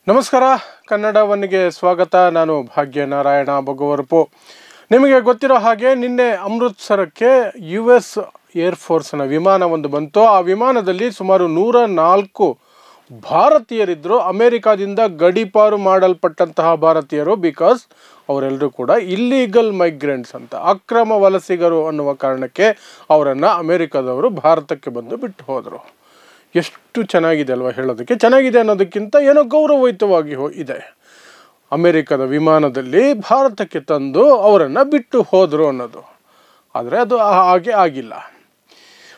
ನಮಸ್ಕಾರ ಕನ್ನಡವನ್ನಿಗೆ ಸ್ವಾಗತ. ನಾನು ಭಾಗ್ಯನಾರಾಯಣ ಬಗವರಪು. ನಿಮಗೆ ಗೊತ್ತಿರೋ ಹಾಗೆ ನಿನ್ನೆ ಅಮೃತ್ಸರಕ್ಕೆ US ಏರ್ಫೋರ್ಸ್ನ ವಿಮಾನ ಒಂದು ಬಂತು. ಆ ವಿಮಾನದಲ್ಲಿ ಸುಮಾರು 104 ಭಾರತೀಯರಿದ್ದರು. ಅಮೇರಿಕಾದಿಂದ ಗಡೀಪಾರು ಮಾಡಲ್ಪಟ್ಟಂತಹ ಭಾರತೀಯರು. ಬಿಕಾಸ್ ಅವರೆಲ್ಲರೂ ಕೂಡ ಇಲ್ಲೀಗಲ್ ಮೈಗ್ರೆಂಟ್ಸ್ ಅಂತ, ಅಕ್ರಮ ವಲಸಿಗರು ಅನ್ನುವ ಕಾರಣಕ್ಕೆ ಅವರನ್ನು ಅಮೇರಿಕಾದವರು ಭಾರತಕ್ಕೆ ಬಂದು ಬಿಟ್ಟು ಹೋದರು. ಎಷ್ಟು ಚೆನ್ನಾಗಿದೆ ಅಲ್ವಾ ಹೇಳೋದಕ್ಕೆ. ಚೆನ್ನಾಗಿದೆ ಅನ್ನೋದಕ್ಕಿಂತ ಏನೋ ಗೌರವಯುತವಾಗಿ ಇದೆ. ಅಮೇರಿಕದ ವಿಮಾನದಲ್ಲಿ ಭಾರತಕ್ಕೆ ತಂದು ಅವರನ್ನು ಬಿಟ್ಟು ಹೋದರು ಅನ್ನೋದು. ಆದರೆ ಅದು ಹಾಗೆ ಆಗಿಲ್ಲ.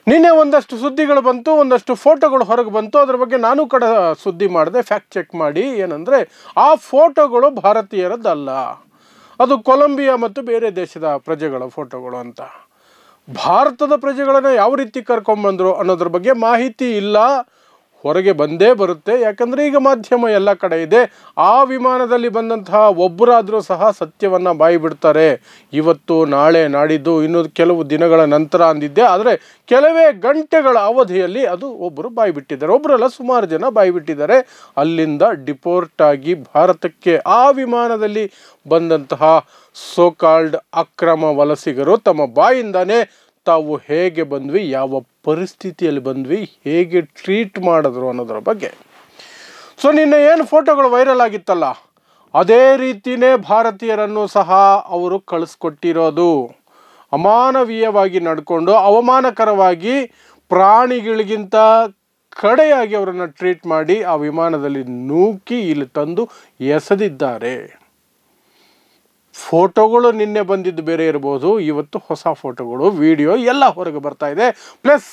ನಿನ್ನೆ ಒಂದಷ್ಟು ಸುದ್ದಿಗಳು ಬಂತು, ಒಂದಷ್ಟು ಫೋಟೋಗಳು ಹೊರಗೆ ಬಂತು. ಅದರ ಬಗ್ಗೆ ನಾನು ಕೂಡ ಸುದ್ದಿ ಮಾಡಿದೆ, ಫ್ಯಾಕ್ಟ್ ಚೆಕ್ ಮಾಡಿ. ಏನಂದರೆ ಆ ಫೋಟೋಗಳು ಭಾರತೀಯರದ್ದಲ್ಲ, ಅದು ಕೊಲಂಬಿಯಾ ಮತ್ತು ಬೇರೆ ದೇಶದ ಪ್ರಜೆಗಳ ಫೋಟೋಗಳು ಅಂತ. ಭಾರತದ ಪ್ರಜೆಗಳನ್ನು ಯಾವ ರೀತಿ ಕರ್ಕೊಂಡ್ಬಂದರು ಅನ್ನೋದ್ರ ಬಗ್ಗೆ ಮಾಹಿತಿ ಇಲ್ಲ. ಹೊರಗೆ ಬಂದೇ ಬರುತ್ತೆ, ಯಾಕಂದರೆ ಈಗ ಮಾಧ್ಯಮ ಎಲ್ಲ ಕಡೆ ಇದೆ. ಆ ವಿಮಾನದಲ್ಲಿ ಬಂದಂತಹ ಒಬ್ಬರಾದರೂ ಸಹ ಸತ್ಯವನ್ನು ಬಾಯಿ ಬಿಡ್ತಾರೆ. ಇವತ್ತು, ನಾಳೆ, ನಾಡಿದ್ದು, ಇನ್ನು ಕೆಲವು ದಿನಗಳ ನಂತರ ಅಂದಿದ್ದೆ. ಆದರೆ ಕೆಲವೇ ಗಂಟೆಗಳ ಅವಧಿಯಲ್ಲಿ ಅದು ಒಬ್ಬರು ಬಾಯಿ ಬಿಟ್ಟಿದ್ದಾರೆ. ಒಬ್ಬರಲ್ಲ, ಸುಮಾರು ಜನ ಬಾಯಿ ಬಿಟ್ಟಿದ್ದಾರೆ. ಅಲ್ಲಿಂದ ಡಿಪೋರ್ಟ್ ಆಗಿ ಭಾರತಕ್ಕೆ ಆ ವಿಮಾನದಲ್ಲಿ ಬಂದಂತಹ ಸೋಕಾಲ್ಡ್ ಅಕ್ರಮ ವಲಸಿಗರು ತಮ್ಮ ಬಾಯಿಂದಾನೇ ತಾವು ಹೇಗೆ ಬಂದ್ವಿ, ಯಾವ ಪರಿಸ್ಥಿತಿಯಲ್ಲಿ ಬಂದ್ವಿ, ಹೇಗೆ ಟ್ರೀಟ್ ಮಾಡಿದ್ರು ಅನ್ನೋದರ ಬಗ್ಗೆ. ಸೊ ನಿನ್ನೆ ಏನು ಫೋಟೋಗಳು ವೈರಲ್ ಆಗಿತ್ತಲ್ಲ, ಅದೇ ರೀತಿಯೇ ಭಾರತೀಯರನ್ನು ಸಹ ಅವರು ಕಳಿಸ್ಕೊಟ್ಟಿರೋದು. ಅಮಾನವೀಯವಾಗಿ ನಡ್ಕೊಂಡು, ಅವಮಾನಕರವಾಗಿ, ಪ್ರಾಣಿಗಳಿಗಿಂತ ಕಡೆಯಾಗಿ ಅವರನ್ನು ಟ್ರೀಟ್ ಮಾಡಿ ಆ ವಿಮಾನದಲ್ಲಿ ನೂಕಿ ಇಲ್ಲಿ ತಂದು ಎಸೆದಿದ್ದಾರೆ. ಫೋಟೋಗಳು ನಿನ್ನೆ ಬಂದಿದ್ದು ಬೇರೆ ಇರ್ಬೋದು, ಇವತ್ತು ಹೊಸ ಫೋಟೋಗಳು, ವಿಡಿಯೋ ಎಲ್ಲ ಹೊರಗೆ ಬರ್ತಾ ಇದೆ. ಪ್ಲಸ್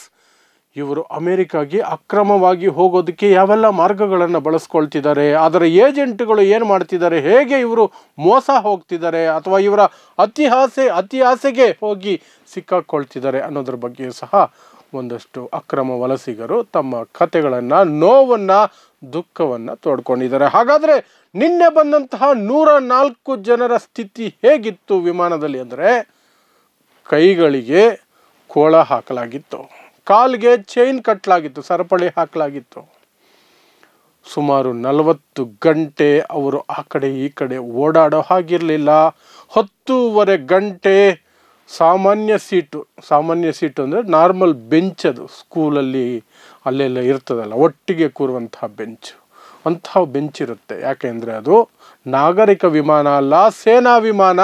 ಇವರು ಅಮೇರಿಕಾಗೆ ಅಕ್ರಮವಾಗಿ ಹೋಗೋದಕ್ಕೆ ಯಾವೆಲ್ಲ ಮಾರ್ಗಗಳನ್ನು ಬಳಸ್ಕೊಳ್ತಿದ್ದಾರೆ, ಅದರ ಏಜೆಂಟ್ಗಳು ಏನು ಮಾಡ್ತಿದ್ದಾರೆ, ಹೇಗೆ ಇವರು ಮೋಸ ಹೋಗ್ತಿದ್ದಾರೆ, ಅಥವಾ ಇವರ ಅತಿ ಆಸೆಗೆ ಹೋಗಿ ಸಿಕ್ಕಾಕೊಳ್ತಿದ್ದಾರೆ ಅನ್ನೋದ್ರ ಬಗ್ಗೆ ಸಹ ಒಂದಷ್ಟು ಅಕ್ರಮ ವಲಸಿಗರು ತಮ್ಮ ಕತೆಗಳನ್ನು, ನೋವನ್ನು, ದುಃಖವನ್ನು ತೋಡ್ಕೊಂಡಿದ್ದಾರೆ. ಹಾಗಾದರೆ ನಿನ್ನೆ ಬಂದಂತಹ 104 ಜನರ ಸ್ಥಿತಿ ಹೇಗಿತ್ತು ವಿಮಾನದಲ್ಲಿ ಅಂದರೆ, ಕೈಗಳಿಗೆ ಕೋಳ ಹಾಕಲಾಗಿತ್ತು, ಕಾಲಿಗೆ ಚೈನ್ ಕಟ್ಟಲಾಗಿತ್ತು, ಸರಪಳಿ ಹಾಕಲಾಗಿತ್ತು. ಸುಮಾರು 40 ಗಂಟೆ ಅವರು ಆ ಕಡೆ ಈ ಕಡೆ ಓಡಾಡೋ ಹಾಗಿರಲಿಲ್ಲ. 10:30 ಗಂಟೆ ಸಾಮಾನ್ಯ ಸೀಟು ಅಂದರೆ ನಾರ್ಮಲ್ ಬೆಂಚ್, ಅದು ಸ್ಕೂಲಲ್ಲಿ ಅಲ್ಲೆಲ್ಲ ಇರ್ತದಲ್ಲ ಒಟ್ಟಿಗೆ ಕೂರುವಂತಹ ಬೆಂಚ್, ಅಂತಹ ಬೆಂಚ್ ಇರುತ್ತೆ. ಯಾಕೆಂದರೆ ಅದು ನಾಗರಿಕ ವಿಮಾನ ಅಲ್ಲ, ಸೇನಾ ವಿಮಾನ.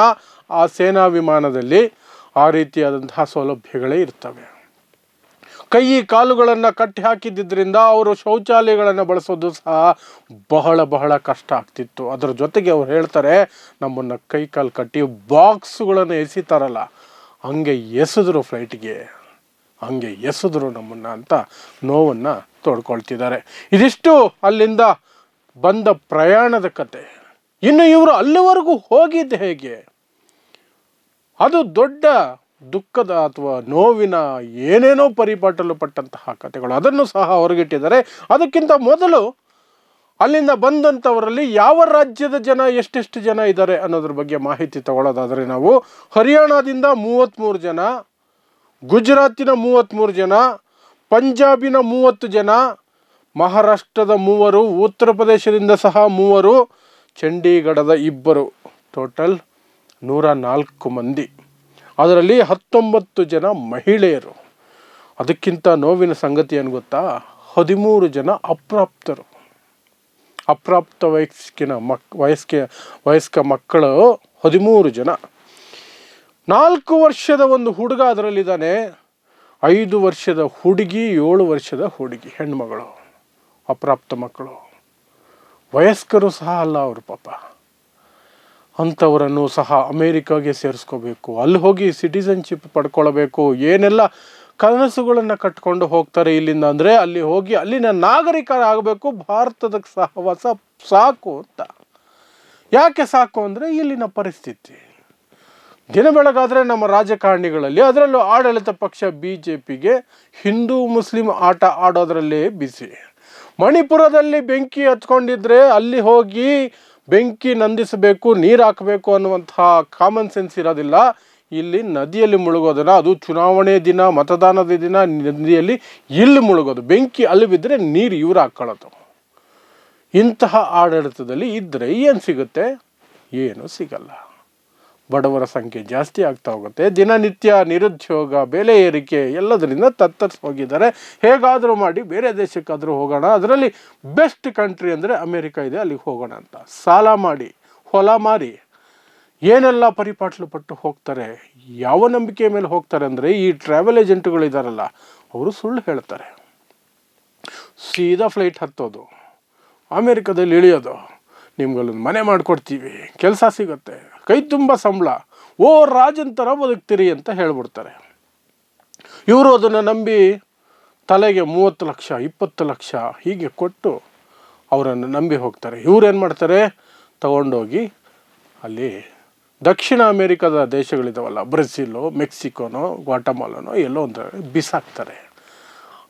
ಆ ಸೇನಾ ವಿಮಾನದಲ್ಲಿ ಆ ರೀತಿಯಾದಂತಹ ಸೌಲಭ್ಯಗಳೇ ಇರ್ತವೆ. ಕೈ ಕಾಲುಗಳನ್ನು ಕಟ್ಟಿ ಹಾಕಿದ್ದರಿಂದ ಅವರು ಶೌಚಾಲಯಗಳನ್ನು ಬಳಸೋದು ಸಹ ಬಹಳ ಕಷ್ಟ ಆಗ್ತಿತ್ತು. ಅದರ ಜೊತೆಗೆ ಅವ್ರು ಹೇಳ್ತಾರೆ, ನಮ್ಮನ್ನು ಕೈ ಕಾಲು ಕಟ್ಟಿ ಬಾಕ್ಸುಗಳನ್ನು ಎಸಿತಾರಲ್ಲ, ಹಂಗೆ ಎಸೆದ್ರು ಫ್ಲೈಟ್ಗೆ, ಹಂಗೆ ಎಸೆದ್ರು ನಮ್ಮನ್ನು ಅಂತ ನೋವನ್ನು ತೋಡ್ಕೊಳ್ತಿದ್ದಾರೆ. ಇದಿಷ್ಟು ಅಲ್ಲಿಂದ ಬಂದ ಪ್ರಯಾಣದ ಕತೆ. ಇನ್ನು ಇವರು ಅಲ್ಲಿವರೆಗೂ ಹೋಗಿದ್ದು ಹೇಗೆ, ಅದು ದೊಡ್ಡ ದುಃಖದ ಅಥವಾ ನೋವಿನ ಏನೇನೋ ಪರಿಪಾಟಲು ಪಟ್ಟಂತಹ ಕತೆಗಳು. ಅದನ್ನು ಸಹ ಹೊರಗಿಟ್ಟಿದ್ದಾರೆ. ಅದಕ್ಕಿಂತ ಮೊದಲು ಅಲ್ಲಿಂದ ಬಂದಂಥವರಲ್ಲಿ ಯಾವ ರಾಜ್ಯದ ಜನ, ಎಷ್ಟೆಷ್ಟು ಜನ ಇದ್ದಾರೆ ಅನ್ನೋದ್ರ ಬಗ್ಗೆ ಮಾಹಿತಿ ತಗೊಳ್ಳೋದಾದರೆ, ನಾವು ಹರಿಯಾಣದಿಂದ 33 ಜನ, ಗುಜರಾತಿನ 33 ಜನ, ಪಂಜಾಬಿನ 30 ಜನ, ಮಹಾರಾಷ್ಟ್ರದ 3, ಉತ್ತರ ಪ್ರದೇಶದಿಂದ ಸಹ 3, ಚಂಡೀಗಢದ 2, ಟೋಟಲ್ 104 ಮಂದಿ. ಅದರಲ್ಲಿ 19 ಜನ ಮಹಿಳೆಯರು. ಅದಕ್ಕಿಂತ ನೋವಿನ ಸಂಗತಿ ಏನು ಗೊತ್ತಾ, 13 ಜನ ಅಪ್ರಾಪ್ತ ವಯಸ್ಕ ಮಕ್ಕಳು 13 ಜನ. 4 ವರ್ಷದ ಒಂದು ಹುಡುಗ ಅದರಲ್ಲಿದ್ದಾನೆ, 5 ವರ್ಷದ ಹುಡುಗಿ, 7 ವರ್ಷದ ಹುಡುಗಿ, ಹೆಣ್ಮಗಳು, ಅಪ್ರಾಪ್ತ ಮಕ್ಕಳು. ವಯಸ್ಕರು ಸಹ ಅಲ್ಲ ಅವರು ಪಾಪ. ಅಂಥವರನ್ನು ಸಹ ಅಮೇರಿಕಾಗೆ ಸೇರಿಸ್ಕೋಬೇಕು, ಅಲ್ಲಿ ಹೋಗಿ ಸಿಟಿಸನ್ಶಿಪ್ ಪಡ್ಕೊಳ್ಬೇಕು, ಏನೆಲ್ಲ ಕನಸುಗಳನ್ನು ಕಟ್ಕೊಂಡು ಹೋಗ್ತಾರೆ ಇಲ್ಲಿಂದ. ಅಂದರೆ ಅಲ್ಲಿ ಹೋಗಿ ಅಲ್ಲಿನ ನಾಗರಿಕರಾಗಬೇಕು, ಭಾರತದ ಸಹವಾಸ ಸಾಕು ಅಂತ. ಯಾಕೆ ಸಾಕು ಅಂದರೆ ಇಲ್ಲಿನ ಪರಿಸ್ಥಿತಿ. ದಿನ ಬೆಳಗಾದರೆ ನಮ್ಮ ರಾಜಕಾರಣಿಗಳಲ್ಲಿ, ಅದರಲ್ಲೂ ಆಡಳಿತ ಪಕ್ಷ BJPಗೆ ಹಿಂದೂ ಮುಸ್ಲಿಂ ಆಟ ಆಡೋದ್ರಲ್ಲೇ ಬಿಸಿ. ಮಣಿಪುರದಲ್ಲಿ ಬೆಂಕಿ ಹತ್ಕೊಂಡಿದ್ರೆ ಅಲ್ಲಿ ಹೋಗಿ ಬೆಂಕಿ ನಂದಿಸಬೇಕು, ನೀರು ಹಾಕಬೇಕು ಅನ್ನುವಂತಹ ಕಾಮನ್ ಸೆನ್ಸ್ ಇರೋದಿಲ್ಲ. ಇಲ್ಲಿ ನದಿಯಲ್ಲಿ ಮುಳುಗೋದನ್ನ, ಅದು ಚುನಾವಣೆ ದಿನ, ಮತದಾನದ ದಿನ ನದಿಯಲ್ಲಿ ಇಲ್ಲಿ ಮುಳುಗೋದು, ಬೆಂಕಿ ಅಲ್ಲಿ ಬಿದ್ದರೆ ನೀರು ಇವರು ಹಾಕ್ಕೊಳ್ಳೋದು. ಇಂತಹ ಆಡಳಿತದಲ್ಲಿ ಇದ್ದರೆ ಏನು ಸಿಗುತ್ತೆ? ಏನೂ ಸಿಗಲ್ಲ. ಬಡವರ ಸಂಖ್ಯೆ ಜಾಸ್ತಿ ಆಗ್ತಾ ಹೋಗುತ್ತೆ. ದಿನನಿತ್ಯ ನಿರುದ್ಯೋಗ, ಬೆಲೆ ಏರಿಕೆ ಎಲ್ಲದರಿಂದ ತತ್ತರಿಸಿ ಹೋಗಿದ್ದಾರೆ. ಹೇಗಾದರೂ ಮಾಡಿ ಬೇರೆ ದೇಶಕ್ಕಾದರೂ ಹೋಗೋಣ, ಅದರಲ್ಲಿ ಬೆಸ್ಟ್ ಕಂಟ್ರಿ ಅಂದರೆ ಅಮೇರಿಕ ಇದೆ, ಅಲ್ಲಿಗೆ ಹೋಗೋಣ ಅಂತ ಸಾಲ ಮಾಡಿ ಹೊಲ ಮಾರಿ ಏನೆಲ್ಲ ಪರಿಪಾಟ್ಲು ಪಟ್ಟು ಹೋಗ್ತಾರೆ. ಯಾವ ನಂಬಿಕೆ ಮೇಲೆ ಹೋಗ್ತಾರೆ ಅಂದರೆ ಈ ಟ್ರಾವೆಲ್ ಏಜೆಂಟ್ಗಳಿದಾರಲ್ಲ ಅವರು ಸುಳ್ಳು ಹೇಳ್ತಾರೆ. ಸೀದಾ ಫ್ಲೈಟ್ ಹತ್ತೋದು, ಅಮೇರಿಕದಲ್ಲಿ ಇಳಿಯೋದು, ನಿಮ್ಗಲ್ಲೊಂದು ಮನೆ ಮಾಡಿಕೊಡ್ತೀವಿ, ಕೆಲಸ ಸಿಗುತ್ತೆ, ಕೈ ತುಂಬ ಸಂಬಳ, ಓ ರಾಜನ್ ಥರ ಬದುಕ್ತೀರಿ ಅಂತ ಹೇಳ್ಬಿಡ್ತಾರೆ. ಇವರು ಅದನ್ನು ನಂಬಿ ತಲೆಗೆ 30 ಲಕ್ಷ 20 ಲಕ್ಷ ಹೀಗೆ ಕೊಟ್ಟು ಅವರನ್ನು ನಂಬಿ ಹೋಗ್ತಾರೆ. ಇವ್ರೇನು ಮಾಡ್ತಾರೆ? ತಗೊಂಡೋಗಿ ಅಲ್ಲಿ ದಕ್ಷಿಣ ಅಮೇರಿಕಾದ ದೇಶಗಳಿದಾವಲ್ಲ, ಬ್ರೆಜಿಲು, ಮೆಕ್ಸಿಕೋನೋ, ಗ್ವಾಟಮಾಲನೋ ಎಲ್ಲೋ ಒಂದು ಬಿಸಾಕ್ತಾರೆ.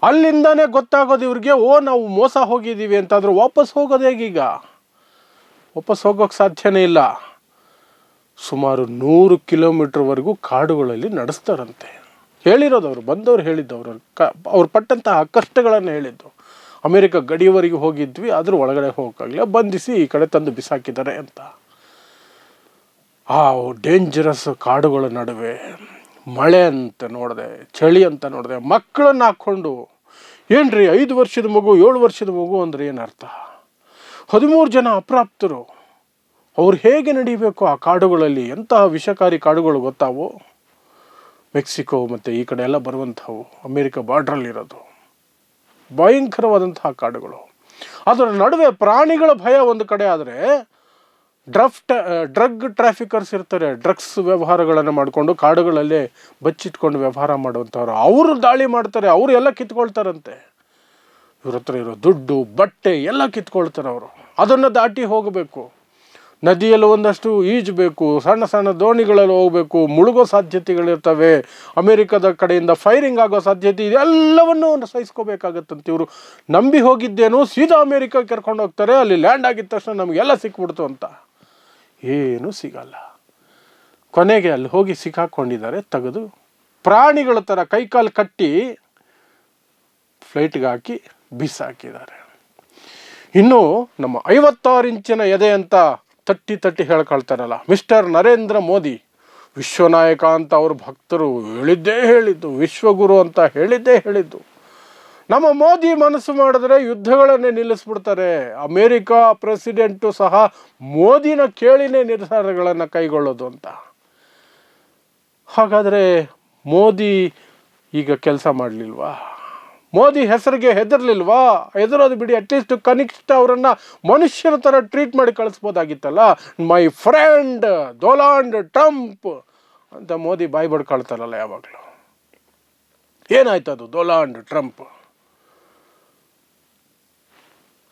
ಅಲ್ಲಿಂದನೇ ಗೊತ್ತಾಗೋದು ಇವ್ರಿಗೆ, ಓ ನಾವು ಮೋಸ ಹೋಗಿದ್ದೀವಿ ಅಂತಾದರೂ ವಾಪಸ್ ಹೋಗೋದು ಹೇಗೀಗ? ವಾಪಸ್ ಹೋಗೋಕ್ಕೆ ಸಾಧ್ಯನೇ ಇಲ್ಲ. ಸುಮಾರು 100 ಕಿಲೋಮೀಟ್ರ್ವರೆಗೂ ಕಾಡುಗಳಲ್ಲಿ ನಡೆಸ್ತಾರಂತೆ. ಹೇಳಿರೋದು ಅವರು, ಬಂದವರು ಹೇಳಿದ್ದವರು, ಅವ್ರು ಪಟ್ಟಂತಹ ಕಷ್ಟಗಳನ್ನು ಹೇಳಿದ್ದು. ಅಮೇರಿಕ ಗಡಿಯವರೆಗೆ ಹೋಗಿದ್ವಿ, ಅದ್ರ ಒಳಗಡೆ ಹೋಗೋಕ್ಕಾಗಲಿಲ್ಲ, ಬಂಧಿಸಿ ಈ ಕಡೆ ತಂದು ಬಿಸಾಕಿದ್ದಾರೆ ಅಂತ. ಆ ಡೇಂಜರಸ್ ಕಾಡುಗಳ ನಡುವೆ ಮಳೆ ಅಂತ ನೋಡಿದೆ, ಚಳಿ ಅಂತ ನೋಡಿದೆ, ಮಕ್ಕಳನ್ನು ಹಾಕ್ಕೊಂಡು ಏನ್ರಿ 5 ವರ್ಷದ ಮಗು 7 ವರ್ಷದ ಮಗು ಅಂದರೆ ಏನರ್ಥ? 13 ಜನ ಅಪ್ರಾಪ್ತರು. ಅವ್ರು ಹೇಗೆ ನಡೀಬೇಕು ಆ ಕಾಡುಗಳಲ್ಲಿ? ಎಂತಹ ವಿಷಕಾರಿ ಕಾಡುಗಳು ಗೊತ್ತಾವು? ಮೆಕ್ಸಿಕೋ ಮತ್ತು ಈ ಕಡೆ ಎಲ್ಲ ಬರುವಂಥವು, ಅಮೇರಿಕ ಬಾರ್ಡ್ರಲ್ಲಿರೋದು ಭಯಂಕರವಾದಂತಹ ಕಾಡುಗಳು. ಅದರ ನಡುವೆ ಪ್ರಾಣಿಗಳ ಭಯ ಒಂದು ಕಡೆ ಆದರೆ, ಡ್ರಗ್ ಟ್ರಾಫಿಕರ್ಸ್ ಇರ್ತಾರೆ, ಡ್ರಗ್ಸ್ ವ್ಯವಹಾರಗಳನ್ನು ಮಾಡಿಕೊಂಡು ಕಾಡುಗಳಲ್ಲೇ ಬಚ್ಚಿಟ್ಕೊಂಡು ವ್ಯವಹಾರ ಮಾಡುವಂಥವ್ರು, ಅವರು ದಾಳಿ ಮಾಡ್ತಾರೆ, ಅವರು ಎಲ್ಲ ಕಿತ್ಕೊಳ್ತಾರಂತೆ. ಇವ್ರ ಹತ್ರ ಇರೋ ದುಡ್ಡು ಬಟ್ಟೆ ಎಲ್ಲ ಕಿತ್ಕೊಳ್ತಾರೆ ಅವರು. ಅದನ್ನು ದಾಟಿ ಹೋಗಬೇಕು, ನದಿಯಲ್ಲಿ ಒಂದಷ್ಟು ಈಜಬೇಕು, ಸಣ್ಣ ಸಣ್ಣ ದೋಣಿಗಳಲ್ಲಿ ಹೋಗಬೇಕು, ಮುಳುಗೋ ಸಾಧ್ಯತೆಗಳಿರ್ತವೆ, ಅಮೇರಿಕದ ಕಡೆಯಿಂದ ಫೈರಿಂಗ್ ಆಗೋ ಸಾಧ್ಯತೆ ಇದೆ, ಎಲ್ಲವನ್ನೂ ಸಹಿಸ್ಕೋಬೇಕಾಗತ್ತಂತ. ಇವರು ನಂಬಿ ಹೋಗಿದ್ದೇನು ಸೀದಾ ಅಮೇರಿಕ ಕರ್ಕೊಂಡು ಹೋಗ್ತಾರೆ. ಅಲ್ಲಿ ಲ್ಯಾಂಡ್ ಆಗಿದ ತಕ್ಷಣ ನಮಗೆಲ್ಲ ಸಿಕ್ಬಿಡ್ತು ಅಂತ. ಏನೂ ಸಿಗಲ್ಲ. ಕೊನೆಗೆ ಅಲ್ಲಿ ಹೋಗಿ ಸಿಕ್ಕಾಕೊಂಡಿದ್ದಾರೆ, ತೆಗೆದು ಪ್ರಾಣಿಗಳ ಥರ ಕೈಕಾಲು ಕಟ್ಟಿ ಫ್ಲೈಟ್ಗೆ ಹಾಕಿ ಬಿಸಾಕಿದ್ದಾರೆ. ಇನ್ನು ನಮ್ಮ 56 ಇಂಚಿನ ಎದೆ ಅಂತ ತಟ್ಟಿ ಹೇಳ್ಕೊಳ್ತಾರಲ್ಲ, ಮಿಸ್ಟರ್ ನರೇಂದ್ರ ಮೋದಿ ವಿಶ್ವನಾಯಕ ಅಂತ ಅವ್ರ ಭಕ್ತರು ಹೇಳಿದ್ದು, ವಿಶ್ವಗುರು ಅಂತ ಹೇಳಿದ್ದು. ನಮ್ಮ ಮೋದಿ ಮನಸ್ಸು ಮಾಡಿದ್ರೆ ಯುದ್ಧಗಳನ್ನೇ ನಿಲ್ಲಿಸ್ಬಿಡ್ತಾರೆ. ಅಮೇರಿಕಾ ಪ್ರೆಸಿಡೆಂಟು ಸಹ ಮೋದಿನ ಕೇಳಿನೇ ನಿರ್ಧಾರಗಳನ್ನು ಕೈಗೊಳ್ಳೋದು ಅಂತ. ಹಾಗಾದರೆ ಮೋದಿ ಈಗ ಕೆಲಸ ಮಾಡಲಿಲ್ವಾ? ಮೋದಿ ಹೆಸರಿಗೆ ಹೆದರ್ಲಿಲ್ವಾ? ಹೆದರೋದು ಬಿಡಿ, ಅಟ್ಲೀಸ್ಟ್ ಕನಿಷ್ಠ ಅವರನ್ನು ಮನುಷ್ಯರ ಥರ ಟ್ರೀಟ್ ಮಾಡಿ ಕಳಿಸ್ಬೋದಾಗಿತ್ತಲ್ಲ. ಮೈ ಫ್ರೆಂಡ್ ಡೊನಾಲ್ಡ್ ಟ್ರಂಪ್ ಅಂತ ಮೋದಿ ಬಾಯಿ ಬಡ್ಕೊಳ್ತಾರಲ್ಲ ಯಾವಾಗಲೂ. ಏನಾಯ್ತು ಅದು ಡೊನಾಲ್ಡ್ ಟ್ರಂಪ್?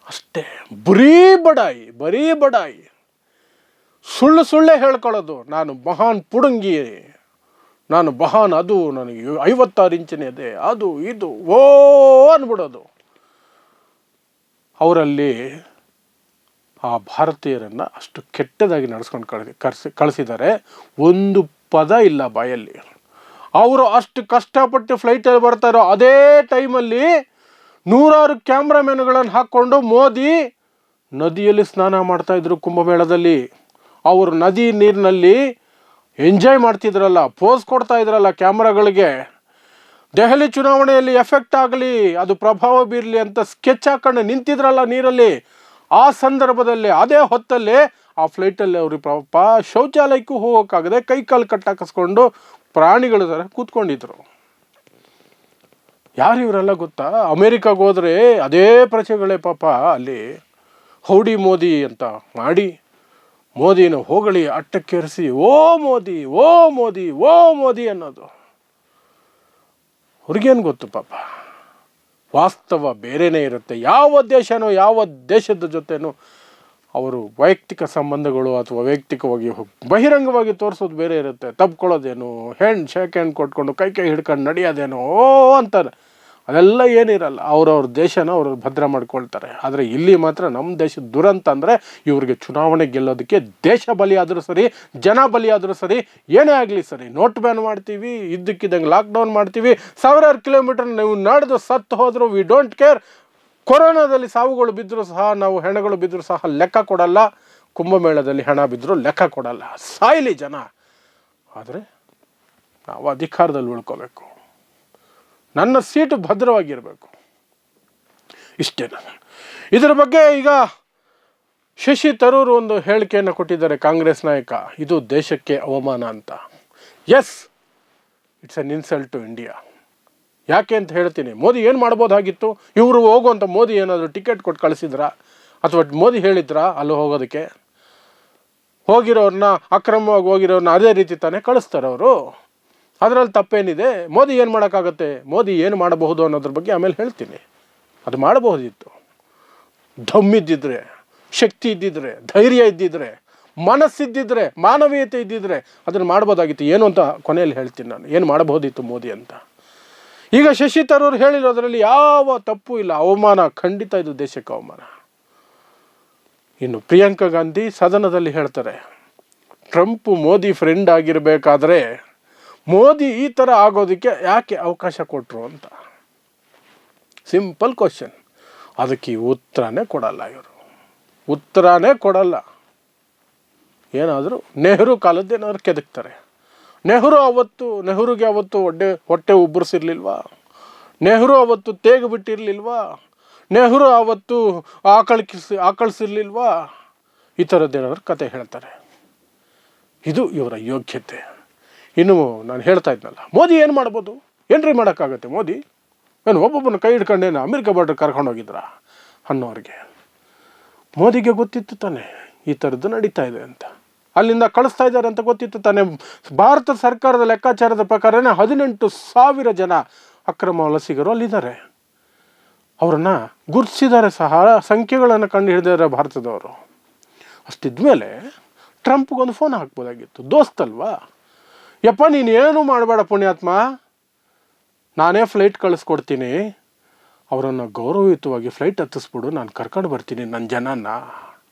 ಅಷ್ಟೇ, ಬರೀ ಬಡಾಯಿ, ಸುಳ್ಳೇ ಹೇಳ್ಕೊಳ್ಳೋದು. ನಾನು ಮಹಾನ್ ಪುಡುಂಗಿ, ನಾನು ಮಹಾನ್, ಅದು ನನಗೆ 56 ಇಂಚಿನ ಇದೆ, ಅದು ಇದು ಓ ಅಂದ್ಬಿಡೋದು. ಅವರಲ್ಲಿ ಆ ಭಾರತೀಯರನ್ನು ಅಷ್ಟು ಕೆಟ್ಟದಾಗಿ ನಡೆಸ್ಕೊಂಡು ಕಳಿಸಿದ್ದಾರೆ. ಒಂದು ಪದ ಇಲ್ಲ ಬಾಯಲ್ಲಿ. ಅವರು ಅಷ್ಟು ಕಷ್ಟಪಟ್ಟು ಫ್ಲೈಟಲ್ಲಿ ಬರ್ತಾರೋ ಅದೇ ಟೈಮಲ್ಲಿ 100 ಕ್ಯಾಮ್ರಾಮ್ಯಾನ್ಗಳನ್ನು ಹಾಕ್ಕೊಂಡು ಮೋದಿ ನದಿಯಲ್ಲಿ ಸ್ನಾನ ಮಾಡ್ತಾಯಿದ್ರು ಕುಂಭಮೇಳದಲ್ಲಿ. ಅವರು ನದಿ ನೀರಿನಲ್ಲಿ ಎಂಜಾಯ್ ಮಾಡ್ತಿದ್ರಲ್ಲ, ಪೋಸ್ ಕೊಡ್ತಾ ಇದ್ರಲ್ಲ ಕ್ಯಾಮ್ರಾಗಳಿಗೆ. ದೆಹಲಿ ಚುನಾವಣೆಯಲ್ಲಿ ಎಫೆಕ್ಟ್ ಆಗಲಿ, ಅದು ಪ್ರಭಾವ ಬೀರಲಿ ಅಂತ ಸ್ಕೆಚ್ ಹಾಕೊಂಡು ನಿಂತಿದ್ರಲ್ಲ ನೀರಲ್ಲಿ. ಆ ಸಂದರ್ಭದಲ್ಲಿ ಅದೇ ಹೊತ್ತಲ್ಲೇ ಆ ಫ್ಲೈಟಲ್ಲಿ ಅವರು ಪಾಪ ಶೌಚಾಲಯಕ್ಕೂ ಹೋಗೋಕ್ಕಾಗದೆ ಕೈಕಾಲು ಕಟ್ಟಾಕಿಸ್ಕೊಂಡು ಪ್ರಾಣಿಗಳ ಥರ ಕೂತ್ಕೊಂಡಿದ್ರು. ಯಾರು ಇವರೆಲ್ಲ ಗೊತ್ತಾ? ಅಮೇರಿಕಾಗೆ ಹೋದರೆ ಅದೇ ಪ್ರಜೆಗಳೇ ಪಾಪ ಅಲ್ಲಿ ಹೌಡಿ ಮೋದಿ ಅಂತ ಮಾಡಿ ಮೋದಿನ ಹೊಗಳಿ ಅಟ್ಟಕ್ಕೇರಿಸಿ ಓ ಮೋದಿ ಓ ಮೋದಿ ಓ ಮೋದಿ ಅನ್ನೋದು. ಅವ್ರಿಗೇನು ಗೊತ್ತು ಪಾಪ, ವಾಸ್ತವ ಬೇರೆಯೇ ಇರುತ್ತೆ. ಯಾವ ದೇಶದ ಜೊತೆನೂ ಅವರು ವೈಯಕ್ತಿಕ ಸಂಬಂಧಗಳು ಅಥವಾ ವೈಯಕ್ತಿಕವಾಗಿ ಬಹಿರಂಗವಾಗಿ ತೋರಿಸೋದು ಬೇರೆ ಇರುತ್ತೆ. ತಪ್ಕೊಳ್ಳೋದೇನು, ಶೇಕ್ ಹ್ಯಾಂಡ್ ಕೊಟ್ಕೊಂಡು ಕೈ ಹಿಡ್ಕೊಂಡು ನಡೆಯೋದೇನೋ ಅಂತಾರೆ. ಅದೆಲ್ಲ ಏನಿರಲ್ಲ. ಅವ್ರವ್ರ ದೇಶನ ಅವರು ಭದ್ರ ಮಾಡ್ಕೊಳ್ತಾರೆ. ಆದರೆ ಇಲ್ಲಿ ಮಾತ್ರ ನಮ್ಮ ದೇಶದ ದುರಂತ ಅಂದರೆ ಇವ್ರಿಗೆ ಚುನಾವಣೆ ಗೆಲ್ಲೋದಕ್ಕೆ ದೇಶ ಬಲಿಯಾದರೂ ಸರಿ, ಜನ ಬಲಿಯಾದರೂ ಸರಿ, ಏನೇ ಆಗಲಿ ಸರಿ, ನೋಟ್ ಬ್ಯಾನ್ ಮಾಡ್ತೀವಿ, ಇದ್ದಕ್ಕಿದ್ದಂಗೆ ಲಾಕ್ಡೌನ್ ಮಾಡ್ತೀವಿ, 1000 ಕಿಲೋಮೀಟರ್ ನೀವು ನಡೆದು ಸತ್ತು ಹೋದರೂ ವಿ ಡೋಂಟ್ ಕೇರ್. ಕೊರೋನಾದಲ್ಲಿ ಸಾವುಗಳು ಬಿದ್ದರೂ ಸಹ ನಾವು ಹೆಣಗಳು ಬಿದ್ದರೂ ಸಹ ಲೆಕ್ಕ ಕೊಡಲ್ಲ, ಕುಂಭಮೇಳದಲ್ಲಿ ಹೆಣ ಬಿದ್ದರೂ ಲೆಕ್ಕ ಕೊಡಲ್ಲ. ಸಾಯಲಿ ಜನ, ಆದರೆ ನಾವು ಅಧಿಕಾರದಲ್ಲಿ ಉಳ್ಕೋಬೇಕು, ನನ್ನ ಸೀಟು ಭದ್ರವಾಗಿರಬೇಕು, ಇಷ್ಟೇ. ಇದರ ಬಗ್ಗೆ ಈಗ ಶಶಿ ತರೂರ್ ಒಂದು ಹೇಳಿಕೆಯನ್ನು ಕೊಟ್ಟಿದ್ದಾರೆ, ಕಾಂಗ್ರೆಸ್ ನಾಯಕ. ಇದು ದೇಶಕ್ಕೆ ಅವಮಾನ ಅಂತ. Yes, it's an insult to India. ಯಾಕೆ ಅಂತ ಹೇಳ್ತೀನಿ. ಮೋದಿ ಏನು ಮಾಡ್ಬೋದಾಗಿತ್ತು? ಇವರು ಹೋಗುವಂಥ ಮೋದಿ ಏನಾದರೂ ಟಿಕೆಟ್ ಕೊಟ್ಟು ಕಳಿಸಿದ್ರಾ? ಅಥವಾ ಮೋದಿ ಹೇಳಿದ್ರಾ ಅಲ್ಲಿ ಹೋಗೋದಕ್ಕೆ? ಹೋಗಿರೋರನ್ನ, ಅಕ್ರಮವಾಗಿ ಹೋಗಿರೋರನ್ನ ಅದೇ ರೀತಿ ತಾನೇ ಕಳಿಸ್ತಾರೆ ಅವರು. ಅದರಲ್ಲಿ ತಪ್ಪೇನಿದೆ? ಮೋದಿ ಏನು ಮಾಡೋಕ್ಕಾಗತ್ತೆ? ಮೋದಿ ಏನು ಮಾಡಬಹುದು ಅನ್ನೋದ್ರ ಬಗ್ಗೆ ಆಮೇಲೆ ಹೇಳ್ತೀನಿ. ಅದು ಮಾಡಬಹುದಿತ್ತು. ದಮ್ಮಿದ್ದಿದ್ರೆ, ಶಕ್ತಿ ಇದ್ದಿದ್ರೆ, ಧೈರ್ಯ ಇದ್ದಿದ್ರೆ, ಮನಸ್ಸಿದ್ದಿದ್ರೆ, ಮಾನವೀಯತೆ ಇದ್ದಿದ್ರೆ ಅದನ್ನು ಮಾಡ್ಬೋದಾಗಿತ್ತು. ಏನು ಅಂತ ಕೊನೆಯಲ್ಲಿ ಹೇಳ್ತೀನಿ ನಾನು, ಏನು ಮಾಡಬಹುದಿತ್ತು ಮೋದಿ ಅಂತ. ಈಗ ಶಶಿ ತರೂರ್ ಹೇಳಿರೋದ್ರಲ್ಲಿ ಯಾವ ತಪ್ಪು ಇಲ್ಲ. ಅವಮಾನ, ಖಂಡಿತ ಇದು ದೇಶಕ್ಕೆ ಅವಮಾನ. ಇನ್ನು ಪ್ರಿಯಾಂಕಾ ಗಾಂಧಿ ಸದನದಲ್ಲಿ ಹೇಳ್ತಾರೆ, ಟ್ರಂಪ್ ಮೋದಿ ಫ್ರೆಂಡ್ ಆಗಿರಬೇಕಾದ್ರೆ ಮೋದಿ ಈ ಥರ ಆಗೋದಕ್ಕೆ ಯಾಕೆ ಅವಕಾಶ ಕೊಟ್ಟರು ಅಂತ. Simple question. ಅದಕ್ಕೆ ಉತ್ತರನೇ ಕೊಡಲ್ಲ ಇವರು, ಉತ್ತರನೇ ಕೊಡಲ್ಲ. ಏನಾದರೂ ನೆಹರು ಕಾಲದ್ದೇನಾದ್ರು ಕೆದಕ್ತಾರೆ. ನೆಹರುಗೆ ಅವತ್ತು ಹೊಟ್ಟೆ ಉಬ್ಬರಿಸಿರ್ಲಿಲ್ವಾ? ನೆಹರು ಅವತ್ತು ತೇಗು ಬಿಟ್ಟಿರಲಿಲ್ವಾ? ನೆಹರು ಅವತ್ತು ಆಕಳಿಸಿರ್ಲಿಲ್ವಾ? ಈ ಥರದ್ದೇನಾದ್ರು ಕತೆ ಹೇಳ್ತಾರೆ. ಇದು ಇವರ ಯೋಗ್ಯತೆ. ಇನ್ನು ನಾನು ಹೇಳ್ತಾ ಇದ್ನಲ್ಲ, ಮೋದಿ ಏನು ಮಾಡ್ಬೋದು? ಏನ್ರಿ ಮಾಡೋಕ್ಕಾಗತ್ತೆ? ಮೋದಿ ಏನು ಒಬ್ಬೊಬ್ಬನ ಕೈ ಹಿಡ್ಕೊಂಡೇನು ಅಮೆರಿಕ ಬಾರ್ಡರ್ ಕರ್ಕೊಂಡು ಹೋಗಿದ್ರ ಅನ್ನೋರಿಗೆ? ಮೋದಿಗೆ ಗೊತ್ತಿತ್ತು ತಾನೆ ಈ ಥರದ್ದು ನಡೀತಾ ಇದೆ ಅಂತ, ಅಲ್ಲಿಂದ ಕಳಿಸ್ತಾ ಇದ್ದಾರೆ ಅಂತ ಗೊತ್ತಿತ್ತು ತಾನೆ. ಭಾರತ ಸರ್ಕಾರದ ಲೆಕ್ಕಾಚಾರದ ಪ್ರಕಾರನೇ 18,000 ಜನ ಅಕ್ರಮ ವಲಸಿಗರು ಅಲ್ಲಿದ್ದಾರೆ. ಅವರನ್ನು ಗುರುತಿಸಿದ್ದಾರೆ ಸಹ, ಸಂಖ್ಯೆಗಳನ್ನು ಕಂಡು ಹಿಡಿದಿದ್ದಾರೆ ಭಾರತದವರು. ಅಷ್ಟಿದ್ಮೇಲೆ ಟ್ರಂಪ್ಗೊಂದು ಫೋನ್ ಹಾಕ್ಬೋದಾಗಿತ್ತು. ದೋಸ್ತಲ್ವಾ, ಯಪ್ಪ ನೀನು ಏನು ಮಾಡಬೇಡ ಪುಣ್ಯಾತ್ಮ, ನಾನೇ ಫ್ಲೈಟ್ ಕಳಿಸ್ಕೊಡ್ತೀನಿ, ಅವರನ್ನು ಗೌರವಯುತವಾಗಿ ಫ್ಲೈಟ್ ಹತ್ತಿಸ್ಬಿಡು, ನಾನು ಕರ್ಕೊಂಡು ಬರ್ತೀನಿ ನನ್ನ ಜನನ.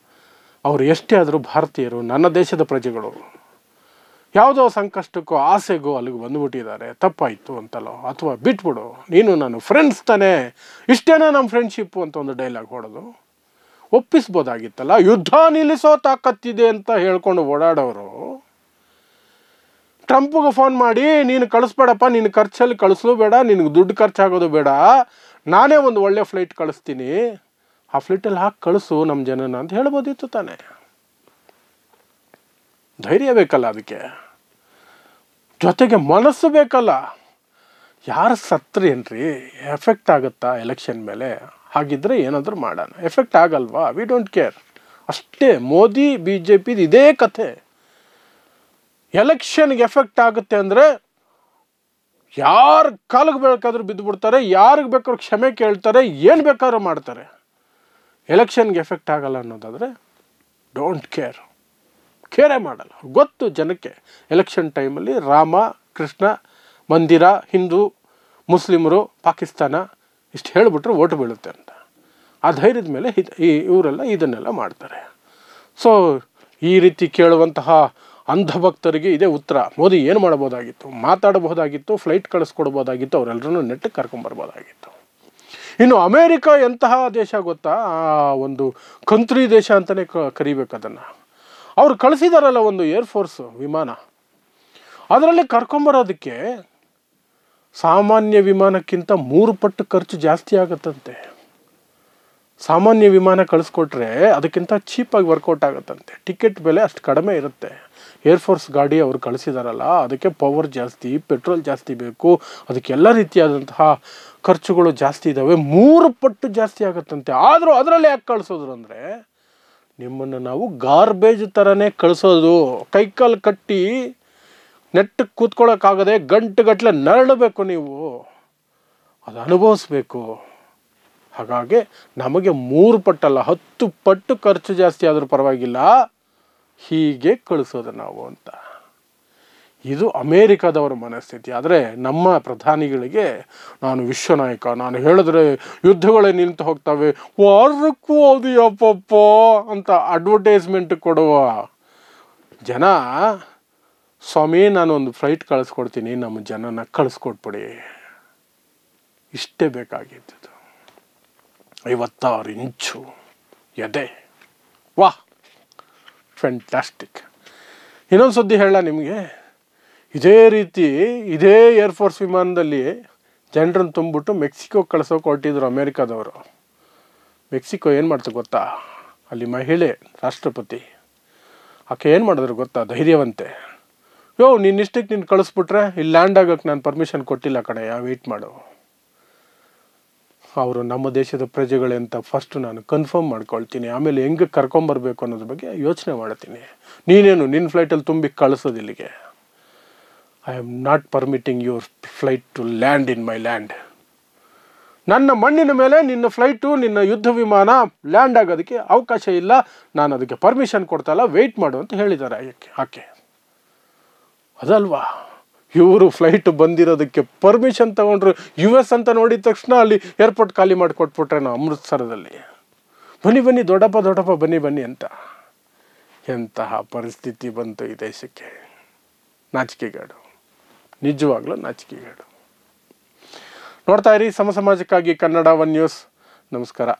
ಅವರು ಎಷ್ಟೇ ಆದರೂ ಭಾರತೀಯರು, ನನ್ನ ದೇಶದ ಪ್ರಜೆಗಳು. ಯಾವುದೋ ಸಂಕಷ್ಟಕ್ಕೋ ಆಸೆಗೋ ಅಲ್ಲಿಗೆ ಬಂದುಬಿಟ್ಟಿದ್ದಾರೆ, ತಪ್ಪಾಯಿತು ಅಂತಲೋ, ಅಥವಾ ಬಿಟ್ಬಿಡು, ನೀನು ನಾನು ಫ್ರೆಂಡ್ಸ್ ತಾನೇ, ಇಷ್ಟೇನೋ ನಮ್ಮ ಫ್ರೆಂಡ್ಶಿಪ್ಪು ಅಂತ ಒಂದು ಡೈಲಾಗ್ ಹೊಡೋದು ಒಪ್ಪಿಸ್ಬೋದಾಗಿತ್ತಲ್ಲ. ಯುದ್ಧ ನಿಲ್ಲಿಸೋ ತಾಕತ್ತಿದೆ ಅಂತ ಹೇಳ್ಕೊಂಡು ಓಡಾಡೋರು ಟ್ರಂಪ್ಗೆ ಫೋನ್ ಮಾಡಿ, ನೀನು ಕಳಿಸ್ಬೇಡಪ್ಪ, ನಿನ್ನ ಖರ್ಚಲ್ಲಿ ಕಳಿಸ್ಲೂ ಬೇಡ, ನಿನಗೆ ದುಡ್ಡು ಖರ್ಚಾಗೋದು ಬೇಡ, ನಾನೇ ಒಂದು ಒಳ್ಳೆ ಫ್ಲೈಟ್ ಕಳಿಸ್ತೀನಿ, ಆ ಫ್ಲೈಟಲ್ಲಿ ಹಾಕಿ ಕಳಿಸು ನಮ್ಮ ಜನನ ಅಂತ ಹೇಳ್ಬೋದಿತ್ತು ತಾನೆ. ಧೈರ್ಯ ಬೇಕಲ್ಲ ಅದಕ್ಕೆ, ಜೊತೆಗೆ ಮನಸ್ಸು ಬೇಕಲ್ಲ. ಯಾರು ಸತ್ರಿ ಏನ್ರಿ ಎಫೆಕ್ಟ್ ಆಗುತ್ತಾ ಎಲೆಕ್ಷನ್ ಮೇಲೆ? ಹಾಗಿದ್ರೆ ಏನಾದರೂ ಮಾಡೋಣ, ಎಫೆಕ್ಟ್ ಆಗಲ್ವಾ? ವಿ ಡೋಂಟ್ ಕೇರ್ ಅಷ್ಟೇ. ಮೋದಿ BJP ಇದೇ ಕಥೆ. ಎಲೆಕ್ಷನ್ಗೆ ಎಫೆಕ್ಟ್ ಆಗುತ್ತೆ ಅಂದರೆ ಯಾರ ಕಾಲಿಗೆ ಬೇಕಾದ್ರೂ ಬಿದ್ದು ಬಿಡ್ತಾರೆ, ಯಾರಿಗೆ ಬೇಕಾದ್ರೂ ಕ್ಷಮೆ ಕೇಳ್ತಾರೆ, ಏನು ಬೇಕಾದ್ರೂ ಮಾಡ್ತಾರೆ. ಎಲೆಕ್ಷನ್ಗೆ ಎಫೆಕ್ಟ್ ಆಗಲ್ಲ ಅನ್ನೋದಾದರೆ ಡೋಂಟ್ ಕೇರೇ ಮಾಡಲ್ಲ. ಗೊತ್ತು ಜನಕ್ಕೆ ಎಲೆಕ್ಷನ್ ಟೈಮಲ್ಲಿ ರಾಮ ಕೃಷ್ಣ ಮಂದಿರ, ಹಿಂದೂ ಮುಸ್ಲಿಮರು, ಪಾಕಿಸ್ತಾನ ಇಷ್ಟು ಹೇಳಿಬಿಟ್ರೆ ಓಟು ಬೀಳುತ್ತೆ ಅಂತ. ಆ ಧೈರ್ಯದ ಮೇಲೆ ಇವರೆಲ್ಲ ಇದನ್ನೆಲ್ಲ ಮಾಡ್ತಾರೆ. ಸೊ ಈ ರೀತಿ ಕೇಳುವಂತಹ ಅಂಧಭಕ್ತರಿಗೆ ಇದೇ ಉತ್ತರ. ಮೋದಿ ಏನು ಮಾಡ್ಬೋದಾಗಿತ್ತು? ಮಾತಾಡಬಹುದಾಗಿತ್ತು, ಫ್ಲೈಟ್ ಕಳಿಸ್ಕೊಡ್ಬೋದಾಗಿತ್ತು, ಅವರೆಲ್ಲರೂ ನೆಟ್ಟಿಗೆ ಕರ್ಕೊಂಬರ್ಬೋದಾಗಿತ್ತು. ಇನ್ನು ಅಮೇರಿಕ ಎಂತಹ ದೇಶ ಗೊತ್ತಾ? ಒಂದು ಕಂತ್ರಿ ದೇಶ ಅಂತಲೇ ಕರಿಬೇಕು ಅದನ್ನು. ಅವ್ರು ಕಳಿಸಿದಾರಲ್ಲ ಒಂದು ಏರ್ಫೋರ್ಸ್ ವಿಮಾನ, ಅದರಲ್ಲಿ ಕರ್ಕೊಂಬರೋದಕ್ಕೆ ಸಾಮಾನ್ಯ ವಿಮಾನಕ್ಕಿಂತ 3 ಪಟ್ಟು ಖರ್ಚು ಜಾಸ್ತಿ ಆಗುತ್ತಂತೆ. ಸಾಮಾನ್ಯ ವಿಮಾನ ಕಳಿಸ್ಕೊಟ್ರೆ ಅದಕ್ಕಿಂತ ಚೀಪಾಗಿ ವರ್ಕೌಟ್ ಆಗುತ್ತಂತೆ. ಟಿಕೆಟ್ ಬೆಲೆ ಅಷ್ಟು ಕಡಿಮೆ ಇರುತ್ತೆ. ಏರ್ಫೋರ್ಸ್ ಗಾಡಿ ಅವ್ರು ಕಳಿಸಿದಾರಲ್ಲ, ಅದಕ್ಕೆ ಪವರ್ ಜಾಸ್ತಿ, ಪೆಟ್ರೋಲ್ ಜಾಸ್ತಿ ಬೇಕು, ಅದಕ್ಕೆಲ್ಲ ರೀತಿಯಾದಂತಹ ಖರ್ಚುಗಳು ಜಾಸ್ತಿ ಇದ್ದಾವೆ. 3 ಪಟ್ಟು ಜಾಸ್ತಿ ಆಗುತ್ತಂತೆ. ಆದರೂ ಅದರಲ್ಲಿ ಯಾಕೆ ಕಳಿಸೋದ್ರು ಅಂದರೆ, ನಿಮ್ಮನ್ನು ನಾವು ಗಾರ್ಬೇಜ್ ಥರನೇ ಕಳಿಸೋದು. ಕೈಕಾಲು ಕಟ್ಟಿ ನೆಟ್ಟಗೆ ಕೂತ್ಕೊಳ್ಳೋಕ್ಕಾಗದೆ ಗಂಟೆಗಟ್ಟಲೆ ನರಳಬೇಕು, ನೀವು ಅದು ಅನುಭವಿಸ್ಬೇಕು. ಹಾಗಾಗಿ ನಮಗೆ 3 ಪಟ್ಟಲ್ಲ 10 ಪಟ್ಟು ಖರ್ಚು ಜಾಸ್ತಿ ಆದರೂ ಪರವಾಗಿಲ್ಲ, ಹೀಗೆ ಕಳಿಸೋದು ನಾವು ಅಂತ. ಇದು ಅಮೇರಿಕಾದವರ ಮನಸ್ಥಿತಿ. ಆದರೆ ನಮ್ಮ ಪ್ರಧಾನಿಗಳಿಗೆ ನಾನು ವಿಶ್ವನಾಯಕ, ನಾನು ಹೇಳಿದ್ರೆ ಯುದ್ಧಗಳೇ ನಿಂತು ಹೋಗ್ತವೆ, ವಾರಕ್ಕೂ ಅದೆಯಪ್ಪಪ್ಪ ಅಂತ ಅಡ್ವರ್ಟೈಸ್ಮೆಂಟ್ ಕೊಡುವ ಜನ, ಸ್ವಾಮಿ ನಾನೊಂದು ಫ್ಲೈಟ್ ಕಳಿಸ್ಕೊಡ್ತೀನಿ, ನಮ್ಮ ಜನನ ಕಳಿಸ್ಕೊಟ್ಬಿಡಿ, ಇಷ್ಟೇ ಬೇಕಾಗಿದ್ದು. 56 ಇಂಚು ಎದೆ. ವಾಹ್, ಫ್ಯಾಂಟಾಸ್ಟಿಕ್. ಇನ್ನೊಂದು ಸುದ್ದಿ ಹೇಳ ನಿಮಗೆ. ಇದೇ ರೀತಿ ಇದೇ ಏರ್ಫೋರ್ಸ್ ವಿಮಾನದಲ್ಲಿ ಜನರನ್ನು ತುಂಬಿಬಿಟ್ಟು ಮೆಕ್ಸಿಕೋ ಕಳಿಸೋಕೆ ಹೊರಟಿದ್ರು ಅಮೇರಿಕಾದವರು. ಮೆಕ್ಸಿಕೋ ಏನು ಮಾಡ್ತು ಗೊತ್ತಾ? ಅಲ್ಲಿ ಮಹಿಳೆ ರಾಷ್ಟ್ರಪತಿ, ಆಕೆ ಏನು ಮಾಡಿದ್ರು ಗೊತ್ತಾ? ಧೈರ್ಯವಂತೆ. ನಿನ್ನಿಷ್ಟಕ್ಕೆ ನೀನು ಕಳಿಸ್ಬಿಟ್ರೆ ಇಲ್ಲಿ ಲ್ಯಾಂಡ್ ಆಗೋಕ್ಕೆ ನಾನು ಪರ್ಮಿಷನ್ ಕೊಟ್ಟಿಲ್ಲ ಕಣಯ್ಯ, ವೆಯ್ಟ್ ಮಾಡು. ಅವರು ನಮ್ಮ ದೇಶದ ಪ್ರಜೆಗಳೇ ಅಂತ ಫಸ್ಟು ನಾನು ಕನ್ಫರ್ಮ್ ಮಾಡ್ಕೊಳ್ತೀನಿ, ಆಮೇಲೆ ಹೆಂಗೆ ಕರ್ಕೊಂಬರ್ಬೇಕು ಅನ್ನೋದ್ರ ಬಗ್ಗೆ ಯೋಚನೆ ಮಾಡ್ತೀನಿ. ನೀನೇನು ನಿನ್ನ ಫ್ಲೈಟಲ್ಲಿ ತುಂಬಿ ಕಳಿಸೋದು ಇಲ್ಲಿಗೆ. I am not permitting your flight to land in my land. ನನ್ನ ಮಣ್ಣಿನ ಮೇಲೆ ನಿನ್ನ ಫ್ಲೈಟು, ನಿನ್ನ ಯುದ್ಧ ವಿಮಾನ ಲ್ಯಾಂಡ್ ಆಗೋದಕ್ಕೆ ಅವಕಾಶ ಇಲ್ಲ, ನಾನು ಅದಕ್ಕೆ ಪರ್ಮಿಷನ್ ಕೊಡ್ತಾಯಿಲ್ಲ, ವೆಯ್ಟ್ ಮಾಡು ಅಂತ ಹೇಳಿದ್ದಾರೆ ಆಕೆ. ಅದಲ್ವಾ, ಇವರು ಫ್ಲೈಟ್ ಬಂದಿರೋದಕ್ಕೆ ಪರ್ಮಿಷನ್ ತಗೊಂಡ್ರು. US ಅಂತ ನೋಡಿದ ತಕ್ಷಣ ಅಲ್ಲಿ ಏರ್ಪೋರ್ಟ್ ಖಾಲಿ ಮಾಡಿ ಕೊಟ್ಬಿಟ್ರೆ ನಾವು ಅಮೃತ್ಸರದಲ್ಲಿ. ಬನ್ನಿ ದೊಡ್ಡಪ್ಪ ಬನ್ನಿ ಅಂತ. ಎಂತಹ ಪರಿಸ್ಥಿತಿ ಬಂತು ಈ ದೇಶಕ್ಕೆ. ನಾಚಿಕೆಗೇಡು, ನಿಜವಾಗ್ಲೂ ನಾಚಿಕೆಗೇಡು. ನೋಡ್ತಾ ಇರಿ ಸಮಾಜಕ್ಕಾಗಿ ಕನ್ನಡ 1 ನ್ಯೂಸ್. ನಮಸ್ಕಾರ.